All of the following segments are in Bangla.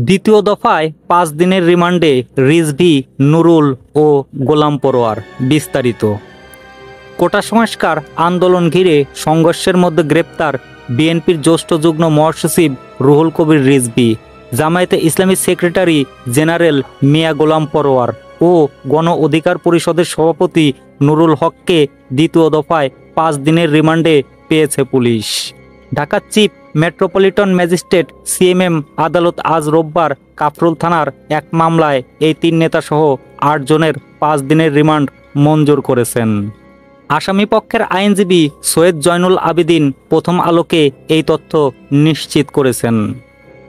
দ্বিতীয় দফায় ৫ দিনের রিমান্ডে রিজভী, নুরুল ও গোলাম পরোয়ার। বিস্তারিত। কোটা সংস্কার আন্দোলন ঘিরে সংঘর্ষের মধ্যে গ্রেপ্তার বিএনপির জ্যেষ্ঠ যুগ্ম মহাসচিব রুহুল কবির রিজভী, জামায়াতে ইসলামী সেক্রেটারি জেনারেল মিয়া গোলাম পরোয়ার ও গণ অধিকার পরিষদের সভাপতি নুরুল হককে দ্বিতীয় দফায় ৫ দিনের রিমান্ডে পেয়েছে police. Dhaka chief metropolitan magistrate CMM আদালত আজ রোববার কাফরুল থানার এক মামলায় এই ৩ নেতাসহ ৮ জনের ৫ দিনের রিমান্ড মঞ্জুর করেছেন। আসামি পক্ষের আইনজীবী সৈয়দ জয়নুল আবেদিন প্রথম আলোকে এই তথ্য নিশ্চিত করেছেন।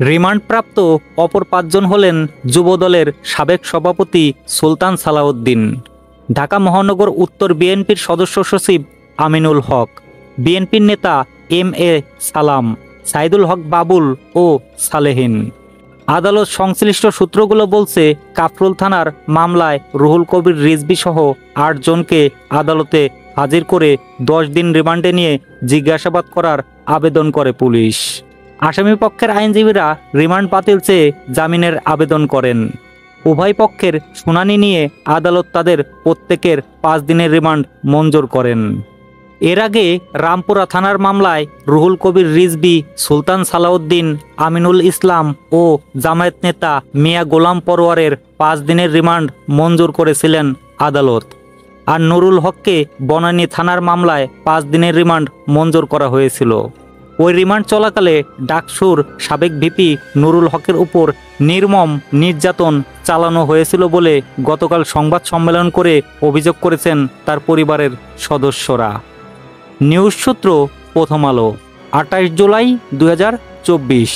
রিমান্ডপ্রাপ্ত অপর ৫ জন হলেন যুবদলের সাবেক সভাপতি সুলতান সালাউদ্দিন, ঢাকা মহানগর উত্তর বিএনপির সদস্য সচিব আমিনুল হক, বিএনপির নেতা এম এ সালাম, সাইদুল হক বাবুল ও সালেহীন। আদালত সংশ্লিষ্ট সূত্রগুলো বলছে, কাফরুল থানার মামলায় রুহুল কবির রিজভী সহ ৮ জনকে আদালতে হাজির করে ১০ দিন রিমান্ডে নিয়ে জিজ্ঞাসাবাদ করার আবেদন করে পুলিশ। আসামি পক্ষের আইনজীবীরা রিমান্ড বাতিল চেয়ে জামিনের আবেদন করেন। উভয় পক্ষের শুনানি নিয়ে আদালত তাদের প্রত্যেকের ৫ দিনের রিমান্ড মঞ্জুর করেন। এর আগে রামপুরা থানার মামলায় রুহুল কবির রিজভী, সুলতান সালাউদ্দিন, আমিনুল ইসলাম ও জামায়াত নেতা মিয়া গোলাম পরোয়ারের ৫ দিনের রিমান্ড মঞ্জুর করেছিলেন আদালত। আর নুরুল হককে বনানী থানার মামলায় ৫ দিনের রিমান্ড মঞ্জুর করা হয়েছিল। ওই রিমান্ড চলাকালে ডাকসুর সাবেক ভিপি নুরুল হকের উপর নির্মম নির্যাতন চালানো হয়েছিল বলে গতকাল সংবাদ সম্মেলন করে অভিযোগ করেছেন তার পরিবারের সদস্যরা। নিউজ সূত্র, প্রথম আলো, ২৮ জুলাই ২০২৪।